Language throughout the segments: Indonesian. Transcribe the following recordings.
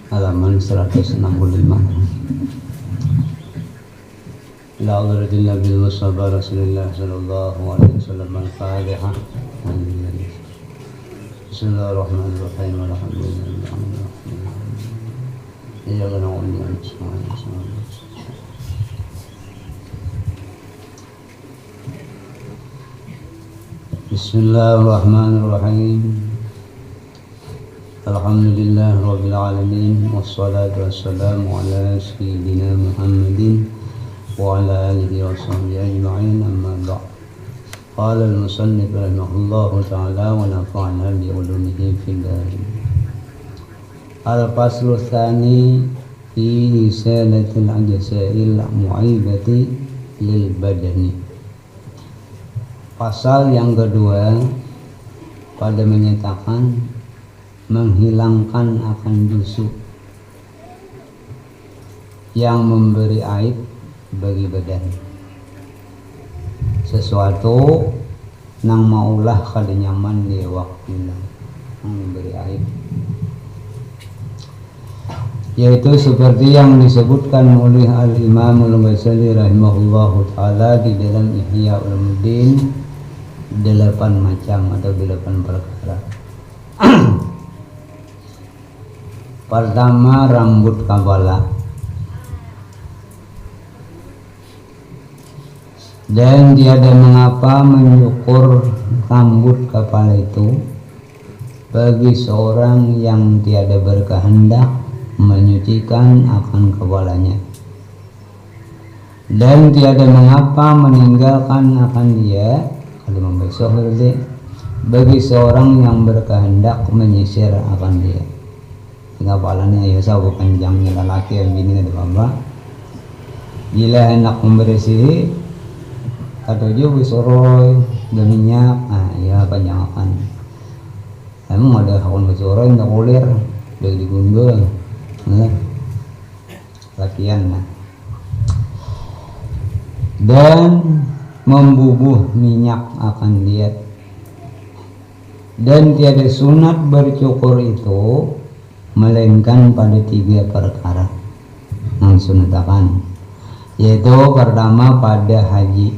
halaman 165. Ila hadratin Nabi Mustafa Rasulullah sallallahu alaihi wasallam. Al-Fatihah. Bismillahirrahmanirrahim. Alhamdulillah. Iyyaka na'budu wa iyyaka nasta'in. Bismillahirrahmanirrahim. Alhamdulillah Rabbil Alamin. Wassalatu wassalamu ala sayyidina Muhammadin wa ala alihi wa sahbihi ajma'in, amma ba'd. Qala al-musannif rahimahullahu ta'ala wa nafa'ana bi ulumihi fid darin. Al-faslu tsani fi risalatil ajza'il mu'aibati lil badani. Pasal yang kedua pada menyatakan menghilangkan akan busuk yang memberi aib bagi badan, sesuatu nang maulah kada nyaman di waktu nang memberi aib, yaitu seperti yang disebutkan oleh Al-Imam Al-Ghazali rahimahullahu ta'ala di dalam Ihya Ulumuddin, 8 macam atau 8 perkara. Pertama, rambut kepala. Dan tiada mengapa menyukur rambut kepala itu bagi seorang yang tiada berkehendak menyucikan akan kepalanya, dan tiada mengapa meninggalkan akan dia kalau membesok berarti bagi seorang yang berkehendak menyisir akan dia. Kepalanya ya sabu panjangnya lelaki yang bini ada bapak. Bila hendak membersih kata jo besoroy minyak, ya panjangkan. Emang ada hakun besoroy ndak ulir dari digundul, lakian lah. Dan membubuh minyak akan dia, dan tiada sunat bercukur itu melainkan pada 3 perkara yang sunatakan, yaitu pertama pada haji.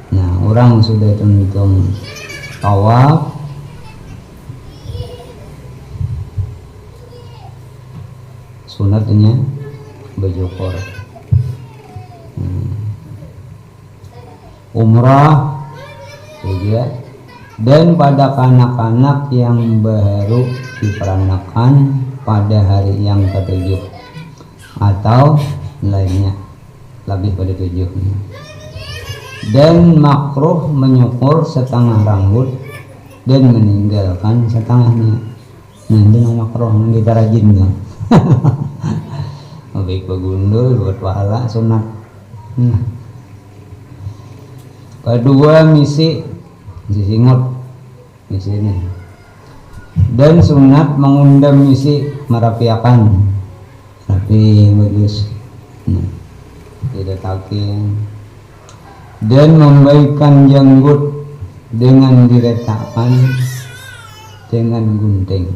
Nah, orang sudah tuntung tawaf, sunatnya bercukur. Umrah juga. Dan pada kanak-kanak yang baru diperanakan pada hari yang ke-7 atau lainnya lebih pada 7. Dan makruh menyukur setengah rambut dan meninggalkan setengahnya. Nah, itu makruh, kita rajin tuh. Baik begundul buat pahala sunat. Kedua, misi singot di sini. Dan sunat mengundang misi merapiakan, rapi bagus, tidak taking. Dan membaikan janggut dengan diletakkan dengan gunting.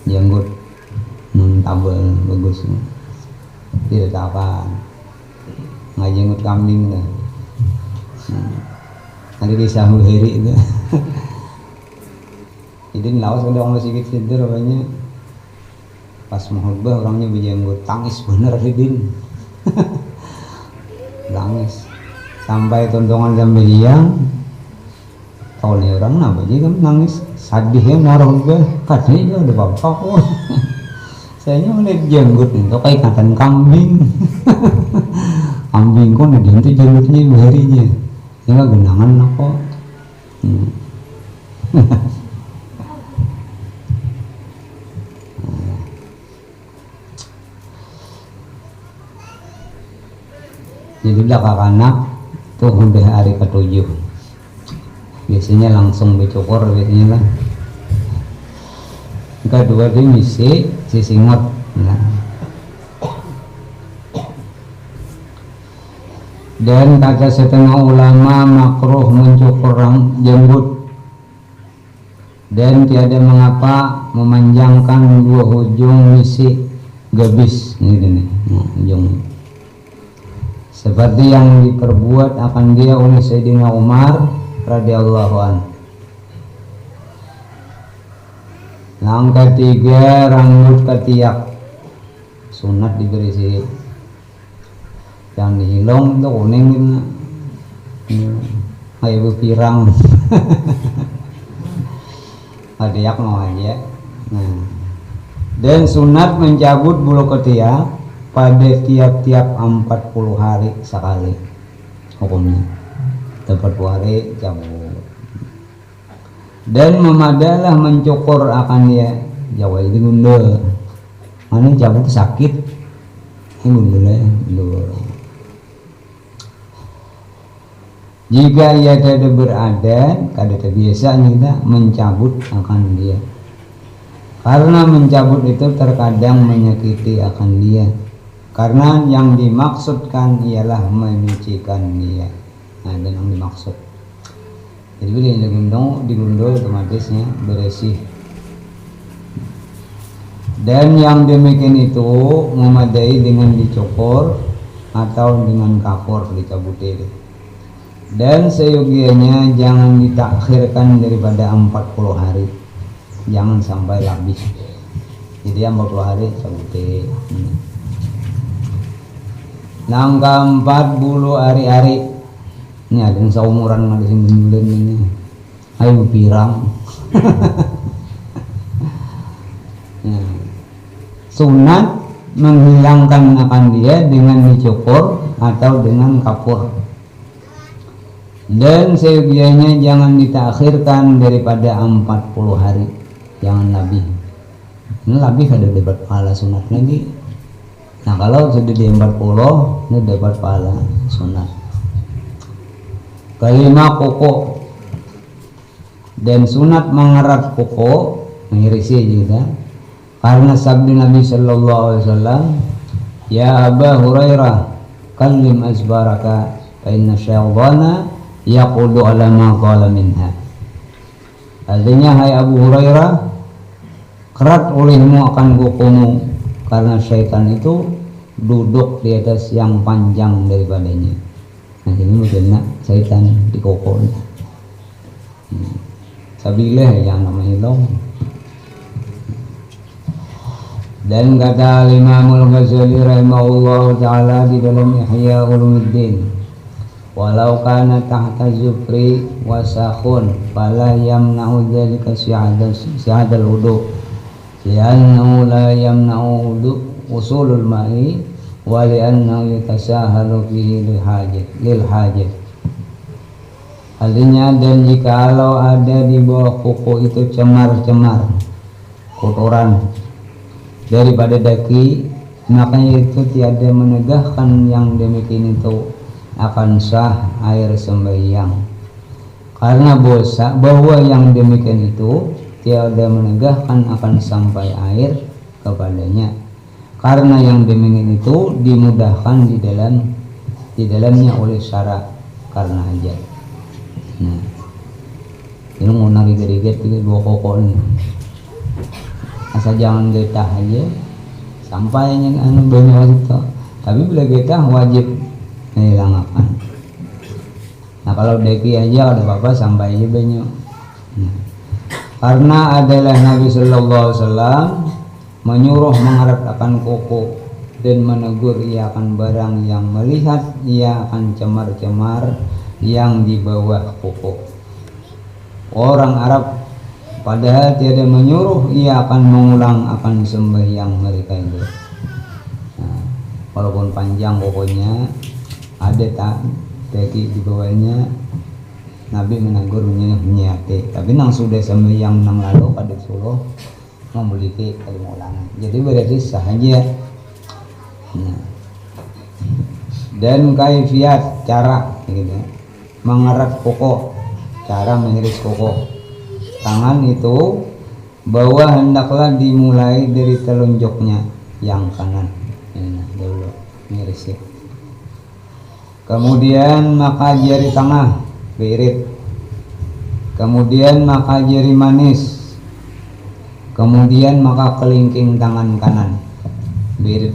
Janggut tabel bagus, diletakkan. Ngajenggut kambing dah. Ada kisah Muhiri itu. Jadi lawas ada orang masih kecil banyak. Pas mahubah orangnya berjenggot, tangis bener Hidin. Tangis sampai tontongan jam beliang. Tahu nih orang apa aja kan nangis sadih ya mahubah. Katanya udah bapak. Saya ngeliat jenggot itu kayak ikatan kambing. Kambing kok nanti itu jenggotnya Muhirinya. Ya genangan apa? Jadi belakang anak tuh udah hari ke-7. Biasanya langsung dicukur biasanya lah. Kedua dia misi sisingot. Dan kata setengah ulama makruh mencukur jenggot dan tiada mengapa memanjangkan dua ujung misi gabis ini ujung seperti yang diperbuat akan dia oleh Sayyidina Umar radhiyallahu anhu. Yang ketiga, rambut ketiak sunat diberi sih, yang dihilong itu kuning kayak pirang ketiak mau aja. Nah, dan sunat mencabut bulu ketiak pada tiap-tiap 40 hari sekali hukumnya, 40 hari cabut. Dan memadalah mencukur akan dia Jawa itu gundul mana cabut sakit ini gundul. Jika ia tidak berada kada terbiasa kita mencabut akan dia, karena mencabut itu terkadang menyakiti akan dia, karena yang dimaksudkan ialah menyucikan dia. Nah, dan yang dimaksud jadi bila digundul otomatisnya bersih. Dan yang demikian itu memadai dengan dicukur atau dengan kapur dicabut itu. Dan seyogianya jangan ditakhirkan daripada 40 hari, jangan sampai habis. Jadi 40 hari cabut. Yang keempat, bulu ari-ari. Ini ada yang seumuran ada yang gendulin ini. Ayo pirang. Nah, sunat menghilangkan akan dia dengan dicukur atau dengan kapur. Dan seyogianya jangan ditakhirkan daripada 40 hari, jangan lebih. Ini lebih ada dapat pahala sunat lagi. Nah, kalau sudah di 40 ini dapat pahala sunat. Kelima, kuku. Dan sunat mengerat kuku, mengirisi juga, karena sabda Nabi sallallahu alaihi wasallam, ya Aba Hurairah, kallim asbaraka fa inna syaitana yaqudu ala ma qala minha. Artinya, hai Abu Hurairah, kerat olehmu akan kukumu, karena syaitan itu duduk di atas yang panjang daripadanya. Nah, ini mungkin syaitan di koko. Sabilah yang namanya long. Dan kata Imamul Ghazali rahimahullah ta'ala di dalam Ihya Ulumuddin, walau kana tahta zufri wasakhun fala yamna'u dzalika si'adal wudu, li'annahu la yamna'u wudu usulul ma'i wa li'annahu yatasahalu fihi lil hajat. Artinya, dan jikalau ada di bawah kuku itu cemar-cemar kotoran daripada daki, makanya itu tiada menegahkan yang demikian itu akan sah air sembahyang, karena bahwa yang demikian itu tiada menegahkan akan sampai air kepadanya, karena yang demikian itu dimudahkan di dalamnya oleh syarat karena hajat. Nah, ini mau nari gede-gede juga dua kokok ini, asal jangan getah aja sampai yang anu banyak itu, tapi bila getah wajib hilangakan. Nah, kalau deki aja ada apa-apa sampai aja banyak. Nah, karena adalah Nabi Sallallahu Alaihi Wasallam menyuruh mengharap akan koko dan menegur ia akan barang yang melihat ia akan cemar-cemar yang di bawah koko. Orang Arab padahal tiada menyuruh ia akan mengulang akan sembahyang mereka itu. Nah, walaupun panjang kokonya ada tak teki di bawahnya, Nabi menegur menyate, tapi nang sudah sembahyang nang lalu pada suruh memiliki kalimulangan, jadi berarti sahaja. Nah, dan kaifiat cara gitu, mengerat koko, cara mengiris koko tangan itu bahwa hendaklah dimulai dari telunjuknya yang kanan. Nah, dulu mengirisnya, kemudian maka jari tengah beirit, kemudian maka jari manis Kemudian maka kelingking tangan kanan, birit.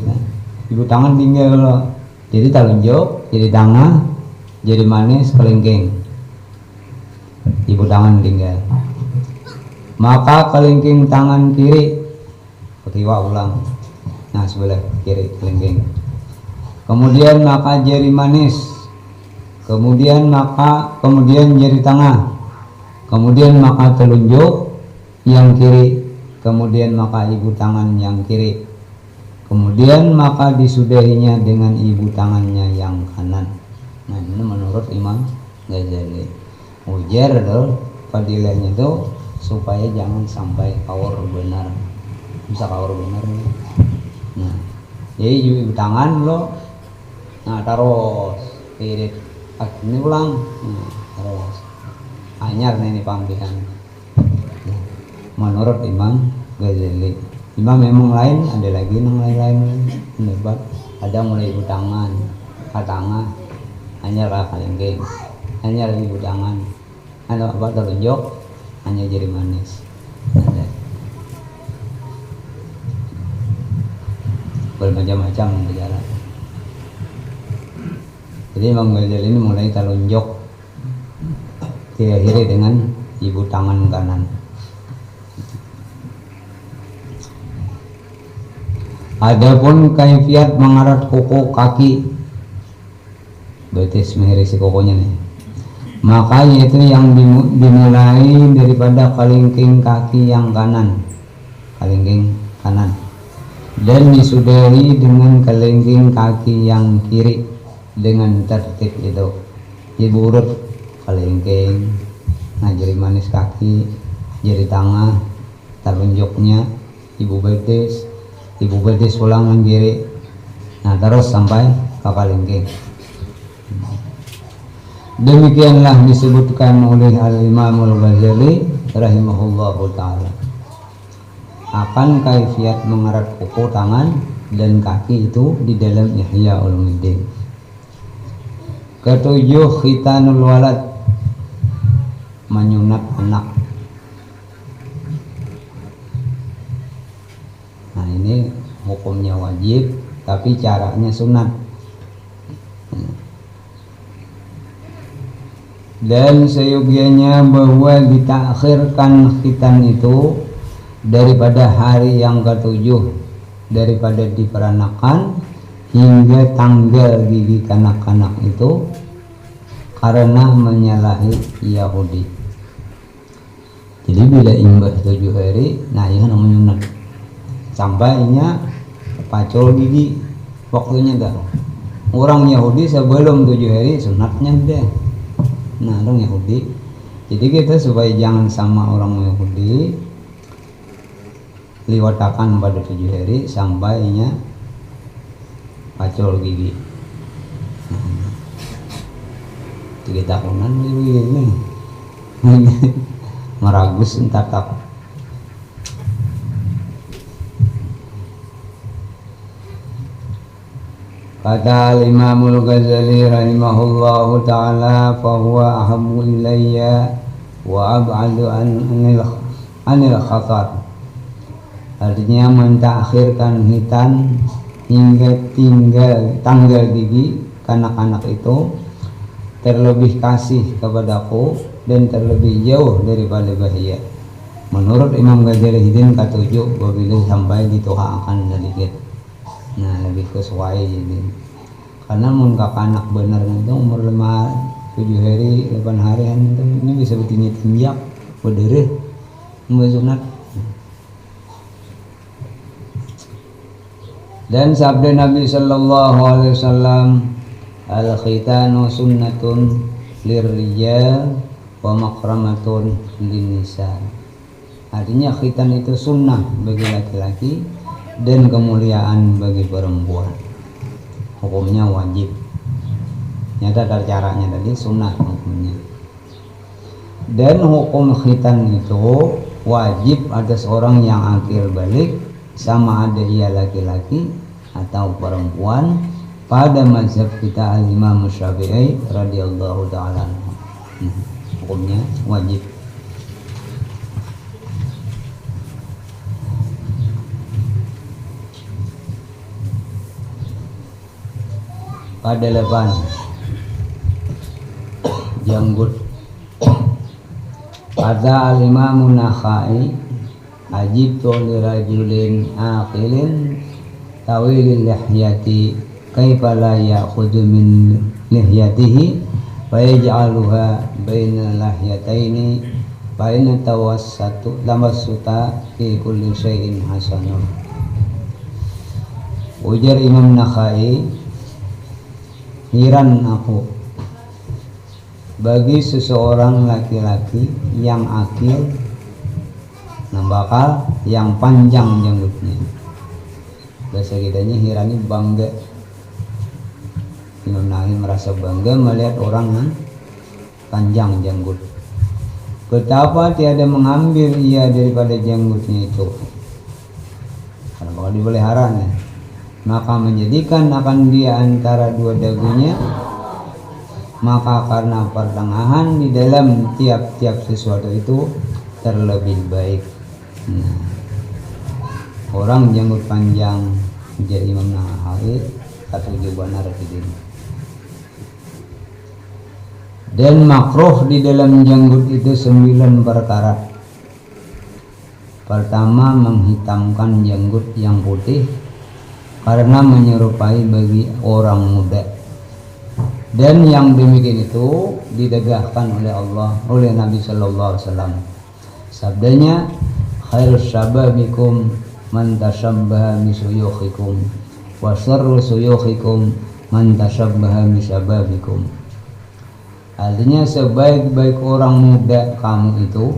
Ibu tangan tinggal loh. Jadi telunjuk, jadi tengah, jadi manis, kelingking. Ibu tangan tinggal. Maka kelingking tangan kiri, ketiwa ulang. Nah sebelah kiri kelingking. Kemudian maka jari manis. Kemudian jari tengah. Kemudian maka telunjuk yang kiri. Kemudian maka ibu tangan yang kiri. Kemudian maka disudahinya dengan ibu tangannya yang kanan. Nah ini menurut Imam Ghazali. Ujar adalah fadilahnya itu supaya jangan sampai kaur benar. Bisa kaur benar nih. Nah jadi ibu tangan lo, nah terus irit ini ulang, nah, terus anyar nih pambihan. Nah, menurut Imam Ghazali. Imam memang lain, ada lagi yang lain pendapat. Ada mulai ibu tangan, ke tengah, hanya kalengking, hanya ibu tangan, ada apa telunjuk, hanya jari manis. Ada bermacam-macam bicara. Jadi Imam Ghazali ini mulai telunjuk, diakhiri dengan ibu tangan kanan. Adapun kaifiat mengarat kuku kaki, berarti menghirisi kukunya nih, maka yaitu yang dimulai daripada kelingking kaki yang kanan, kelingking kanan, dan disudahi dengan kelingking kaki yang kiri dengan tertib itu. Ibu urut kelingking, nah jari manis kaki, jari tengah, telunjuknya, ibu betis ulang yang kiri, nah terus sampai ke kelingking. Demikianlah disebutkan oleh Al-Imam Al-Ghazali rahimahullahu ta'ala akan kaifiat mengerat kuku tangan dan kaki itu di dalam Ihya Ulumuddin. Ketujuh, khitanul walad, menyunat anak. Nah ini hukumnya wajib, tapi caranya sunat. Dan seyogianya bahwa ditakhirkan khitan itu daripada hari yang ketujuh, daripada diperanakan hingga tanggal gigi kanak-kanak itu karena menyalahi Yahudi. Jadi bila imbah 7 hari, nah ya namanya sunat. Sampainya pacul gigi waktunya dah. Orang Yahudi sebelum 7 hari sunatnya deh. Nah orang Yahudi. Jadi kita supaya jangan sama orang Yahudi, liwatakan pada 7 hari sampainya pacul gigi. 3 tahunan ini meragus entak. Kata Imamul Ghazali rahimahullahu ta'ala, fahuwa ahabbu ilayya wa ab'adu anil khatar. Artinya mentakhirkan hitan hingga tanggal gigi kanak-kanak itu terlebih kasih kepadaku dan terlebih jauh daripada bahaya. Menurut Imam Ghazali Hidin ketujuh bila sampai dituhakan sedikit. Nah lebih kesuai jadi. Karena mun anak benar itu umur 7 hari 8 hari ini bisa bertinjak tinjak berdiri sunat. Dan sabda Nabi sallallahu alaihi wasallam, al-khitanu sunnatun lirrijal wa makramatun linnisa. Artinya khitan itu sunnah bagi laki-laki dan kemuliaan bagi perempuan. Hukumnya wajib. Nyata dari caranya tadi sunnah hukumnya. Dan hukum khitan itu wajib atas orang yang akil balik, sama ada ia laki-laki atau perempuan, pada mazhab kita al-Imam Syafi'i radhiyallahu ta'ala. Hukumnya wajib. kadalapan janggut. Kata al-Imam Nakhai, ajibtu li rajulin aqilin tawilil lihyati kaifa la ya'khudhu min lihyatihi wa yaj'aluha baina lahyataini fa inna tawassuta fi kulli syai'in hasanun. Ujar Imam Nakhai, heran aku bagi seseorang laki-laki yang akil bakal yang panjang janggutnya. Bahasa kitanya hirani bangga. Imam Nawawi merasa bangga melihat orang yang panjang janggut. Betapa tiada mengambil ia daripada janggutnya itu, karena bakal dipelihara, maka menjadikan akan dia antara dua dagunya, maka karena pertengahan di dalam tiap-tiap sesuatu itu terlebih baik. Orang janggut panjang, jadi Imam Nawawi atau jawaban arti. Dan makruh di dalam janggut itu 9 perkara. Pertama, menghitamkan janggut yang putih karena menyerupai bagi orang muda. Dan yang demikian itu didegahkan oleh Allah, oleh Nabi Sallallahu Alaihi Wasallam. Sabdanya, khairus syababikum man tashabbaha bisuyukhikum wa syarru suyukhikum man tashabbaha bisyababikum. Artinya sebaik-baik orang muda kamu itu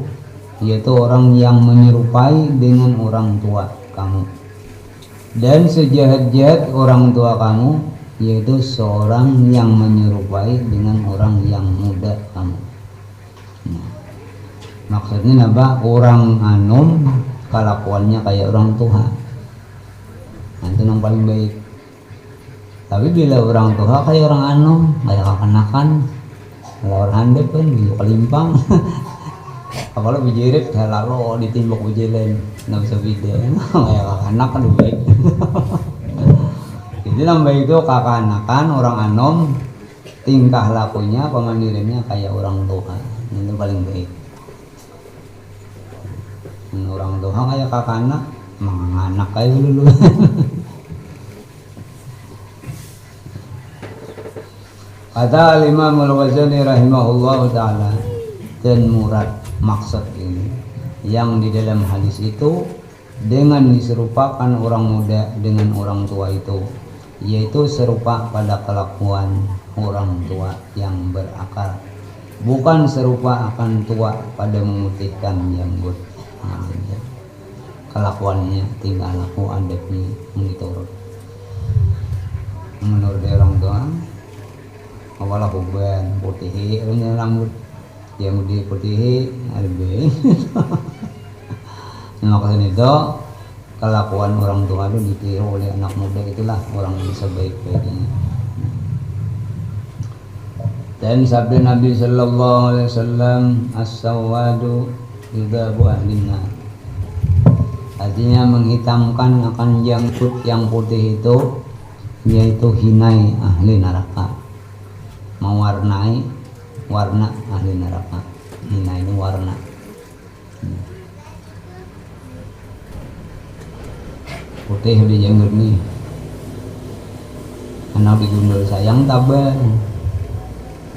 yaitu orang yang menyerupai dengan orang tua kamu, dan sejahat-jahat orang tua kamu yaitu seorang yang menyerupai dengan orang yang muda kamu. Maksudnya apa? Orang anom kelakuannya kayak orang tua, itu yang paling baik. Tapi bila orang tua kayak orang anom, kayak kekanakan, kalau orang handep kan bisa kelimpang. Kalau bijirit lalu ditimbuk bijilen, nggak bisa beda. Kayak kekanak kan baik. Jadi yang baik itu kekanakan, orang anom, tingkah lakunya, pemandiriannya kayak orang tua, itu paling baik. Orang tua kayak kekanak, menganak kayak dulu. Kata Imam Al-Ghazali rahimahullah ta'ala, dan murad maksud ini yang di dalam hadis itu dengan diserupakan orang muda dengan orang tua itu, yaitu serupa pada kelakuan orang tua yang berakal, bukan serupa akan tua pada memutihkan janggut. Kelakuannya, tingkah laku, adabnya menurut orang tua. Awalah huban putih, rambut yang di putih lebih. Maksudnya itu kelakuan orang tua itu ditiru oleh anak muda, itulah orang yang sebaik-baiknya. Dan sabda Nabi Sallallahu Alaihi Wasallam, as-sawadu idzabu ahlinna, artinya menghitamkan akan janggut yang putih itu yaitu hinai ahli neraka, mewarnai warna ahli neraka. Hinai ini warna. Putih di janggut nih, anak digundul sayang tabah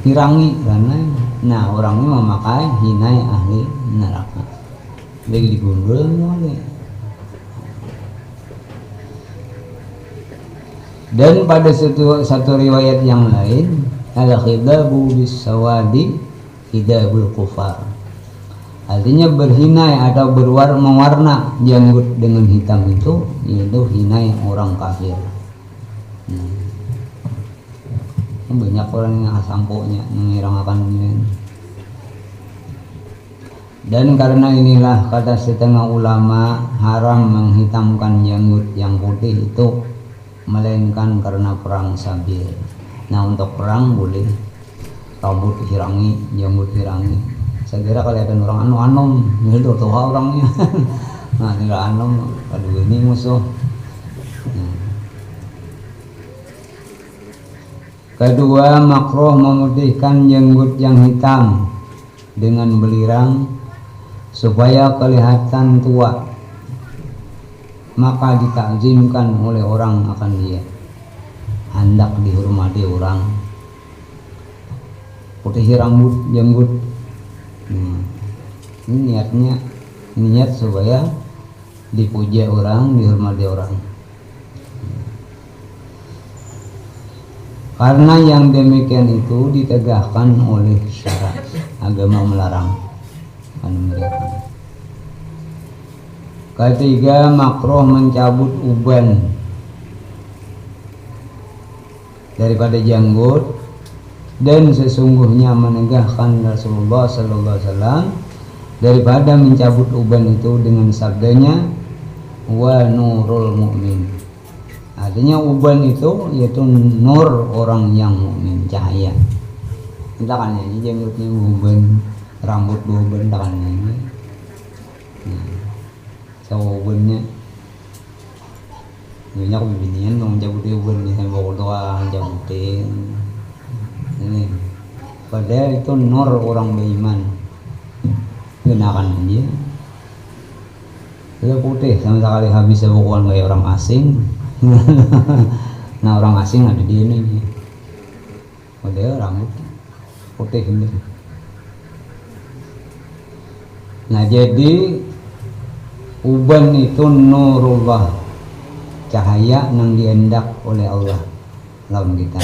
hirangi karena nah orangnya memakai hinai ahli neraka, lagi digundul oleh. Dan pada satu riwayat yang lain, al-khidabu bis-sawadi khidabul kufar, artinya berhinai atau mewarna janggut dengan hitam itu yaitu hinai orang kafir. Banyak orang yang asamponya mengirang akan ini. Dan karena inilah kata setengah ulama haram menghitamkan janggut yang putih itu, melainkan karena perang sabil. Nah untuk perang boleh rambut hirangi, janggut hirangi. Saya kira kalau ada orang anom, itu tuh orangnya. Nah tinggal anom, aduh ini musuh. Kedua, makruh memutihkan jenggot yang hitam dengan belirang supaya kelihatan tua, maka ditakzimkan oleh orang akan dia, hendak dihormati orang. Putih rambut jenggot, ini niatnya niat supaya dipuja orang, dihormati orang. Karena yang demikian itu ditegakkan oleh syara, agama melarang. Ketiga, makruh mencabut uban daripada janggut, dan sesungguhnya menegahkan Rasulullah sallallahu alaihi wasallam daripada mencabut uban itu dengan sabdanya wa nurul mu'min. Artinya uban itu yaitu nur orang yang mukmin, cahaya. Kita kan nyanyi jenggotnya uban, rambut uban, kita kan nyanyi. So ubannya banyak bibinian dong cabutin uban nih, sampai doang cabutin. Ini padahal itu nur orang beriman. Gunakan aja. Itu putih sama sekali habis sebukuan kayak orang asing. Nah orang asing ada di ini, model rambut putih ini. Nah jadi uban itu nurullah, cahaya yang diendak oleh Allah lawan kita.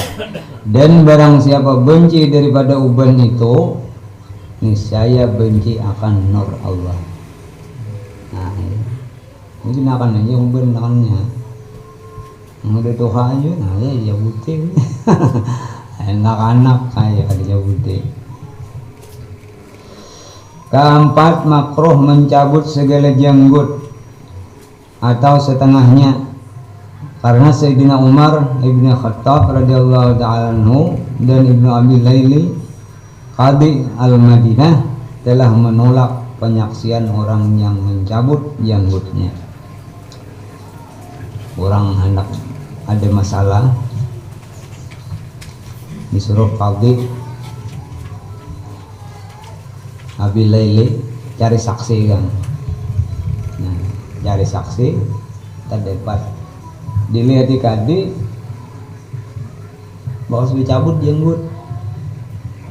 Dan barang siapa benci daripada uban itu, niscaya benci akan nur Allah. Nah ini gunakan aja uban gunakannya. Udah tuha aja, nah ya putih. Anak-anak kayak ada putih. Keempat, makruh mencabut segala janggut atau setengahnya, karena Sayyidina Umar ibn Khattab radhiyallahu ta'ala anhu dan Ibnu Abi Laili Qadi al-Madinah telah menolak penyaksian orang yang mencabut janggutnya. Orang hendak ada masalah disuruh Qadi Abi Laili cari saksi kan. Nah, cari saksi terdapat dilihat di Qadi bahwa dicabut jenggut.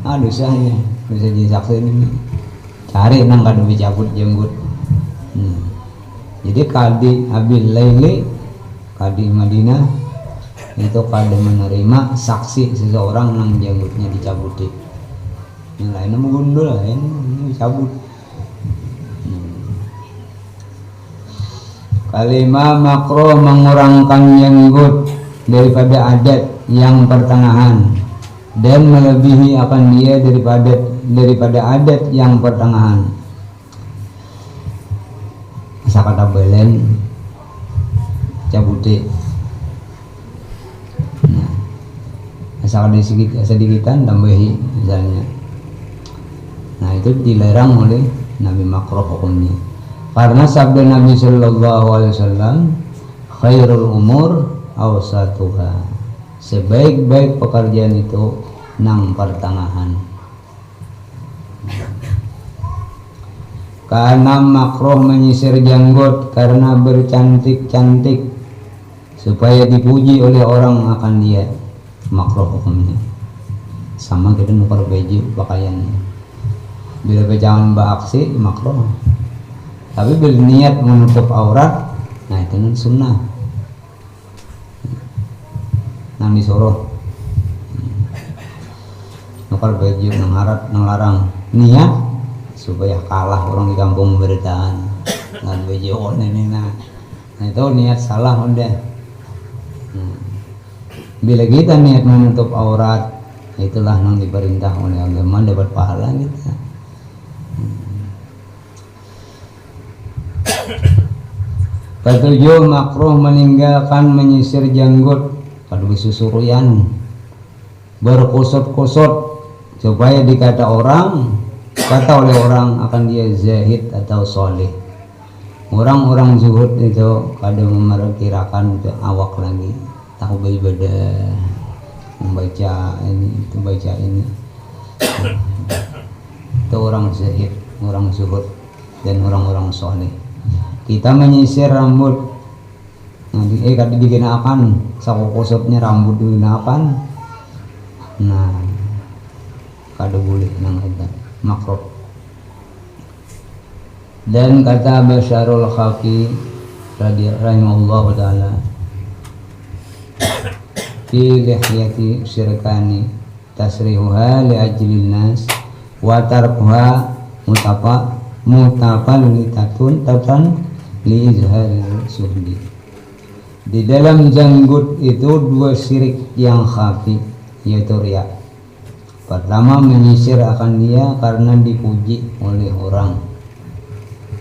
Dosanya bisa jadi saksi ini. Cari nang kado dicabut jenggut. Jadi Qadi Abi Laili, Qadi Madinah itu kada menerima saksi seseorang yang janggutnya dicabuti. Yang lainnya menggundul, lain dicabut. Kelima, makruh mengurangkan janggut daripada adat yang pertengahan dan melebihi akan dia daripada adat yang pertengahan. Asa kata belen cabuti, asal ada sedikitan tambahi misalnya. Nah itu dilarang oleh Nabi, makruh hukumnya, karena sabda Nabi Sallallahu Alaihi Wasallam, khairul umur awsatuha, sebaik-baik pekerjaan itu nang pertengahan. Karena makruh menyisir janggut karena bercantik-cantik supaya dipuji oleh orang akan dia, makruh hukumnya. Sama kita nukar baju pakaiannya, bila bejangan beraksi makruh, tapi bila niat menutup aurat, nah itu sunnah nang disuruh. Nukar baju nang harat nang larang, niat supaya kalah orang di kampung beritaan dengan baju ini. Nah itu niat salah udah. Bila kita niat menutup aurat, itulah yang diperintah oleh agama, dapat pahala kita. Ketujuh, makruh meninggalkan menyisir janggut pada susurian berkusut-kusut supaya dikata oleh orang akan dia zahid atau soleh. Orang-orang zuhud itu kadang memperkirakan itu awak lagi tahu beribadah, membaca ini itu baca ini. Itu orang zahid, orang zuhud dan orang-orang soleh. Kita menyisir rambut. Kadi digunakan sakokosopnya rambut digunakan. Nah, kada boleh nang ada makruh. Dan kata Basyarul Khaffi radhiyallahu taala fi lihyati syirkani tasrihuha li ajlin nas wa tarkuha mutafallitatun tatan li izharil suhdi. Di dalam janggut itu dua syirik yang khafi, yaitu riya. Pertama, menyisir akan dia karena dipuji oleh orang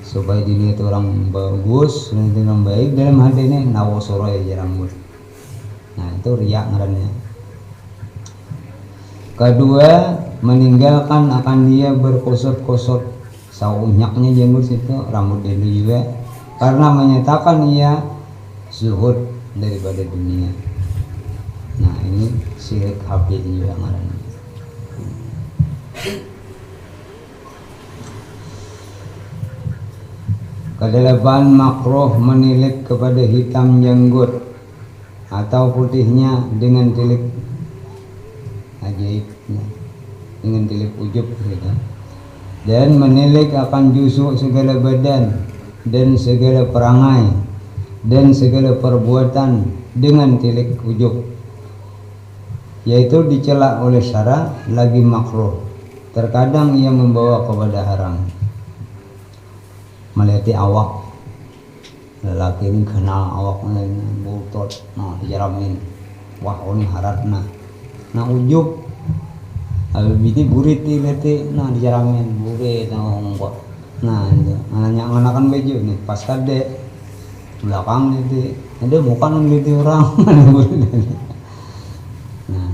supaya dilihat orang bagus, orang baik. Dalam hati ini nawasoro ya rambut. Nah itu riya ngarannya. Kedua, meninggalkan akan dia berkosot-kosot saunyaknya janggut itu rambut dia juga karena menyatakan ia zuhud daripada dunia. Nah ini syirik khafi juga ngarannya. Kedelapan, makruh menilik kepada hitam janggut atau putihnya dengan tilik ajaib, dengan tilik ujub gitu. Dan menilik akan jusuk segala badan dan segala perangai dan segala perbuatan dengan tilik ujub, yaitu dicela oleh syara, lagi makruh. Terkadang ia membawa kepada haram. Meliti awak lelaki ini kenal awaknya butot, nah dijaramin, wah ini haratna, nah ujub, abis burit dileti, nah dijaramin burit, nah nanya nganakan baju nih pas kade belakang itu, ada muka ngeliti orang, nah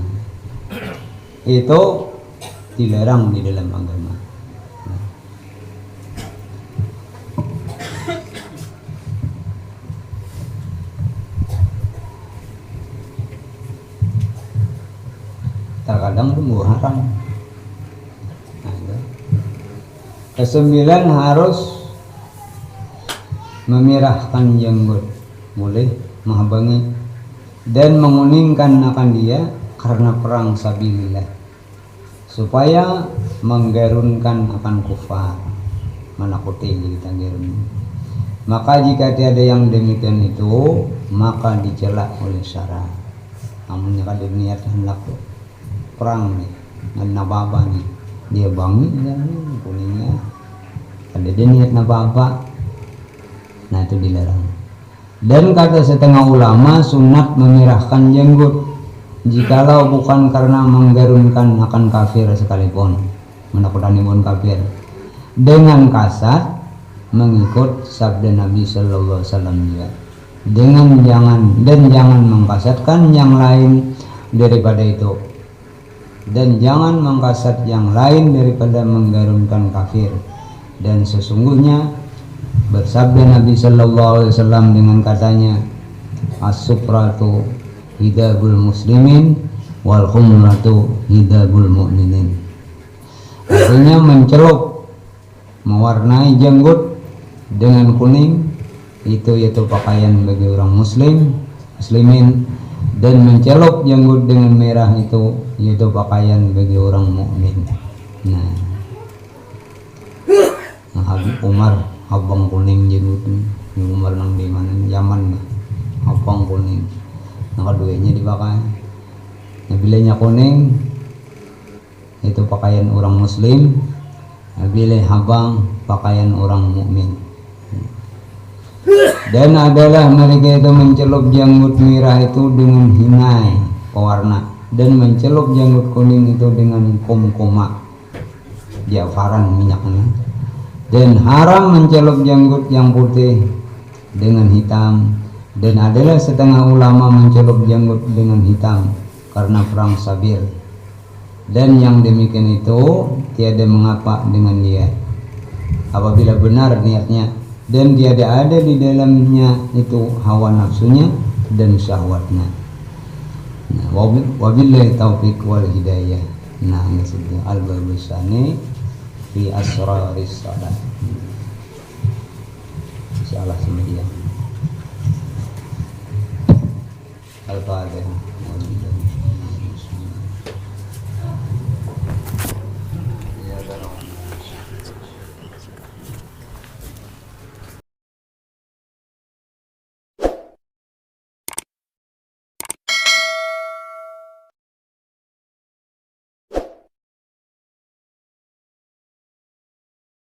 itu dilarang di dalam agama. Terkadang itu haram. Nah, itu. Kesembilan, harus memirahkan janggut, boleh menghabangi dan menguningkan akan dia karena perang sabilillah supaya menggarunkan akan kufar, menakuti kita garun. Maka jika tiada yang demikian itu, maka dicela oleh syara. Namun jika niat hendak perang nih, nababa nih, dia bangun kuningnya, ada dia niat nababa, nah itu dilarang. Dan kata setengah ulama, sunat memirahkan janggut jikalau bukan karena menggarunkan akan kafir sekalipun, menakutkan pun kafir, dengan kasar mengikut sabda Nabi Sallallahu Alaihi Wasallam juga, dengan jangan mengkasatkan yang lain daripada itu, dan jangan mengkasat yang lain daripada menggarunkan kafir. Dan sesungguhnya bersabda Nabi Sallallahu Alaihi Wasallam dengan katanya, as-supratu hidabul muslimin wal khumratu hidabul mu'minin. Artinya mencelup, mewarnai janggut dengan kuning itu yaitu pakaian bagi orang muslimin, dan mencelup janggut dengan merah itu yaitu pakaian bagi orang mukmin. Nah, Habib Umar abang kuning janggut, Umar nang di mana Yaman, abang kuning, nah keduanya dipakai. Nah, bilanya kuning itu pakaian orang muslim, bila habang pakaian orang mukmin. Dan adalah mereka itu mencelup janggut merah itu dengan hinai pewarna, dan mencelup janggut kuning itu dengan kumkuma jafaran minyaknya. Dan haram mencelup janggut yang putih dengan hitam. Dan adalah setengah ulama mencelup janggut dengan hitam karena perang sabir. Dan yang demikian itu tiada mengapa dengan dia apabila benar niatnya, dan tiada ada di dalamnya itu hawa nafsunya dan syahwatnya. Nah, wabillahi taufiq wal hidayah. Nah, maksudnya al-babusani fi asraris salat. Insyaallah semuanya. Al-Fatihah.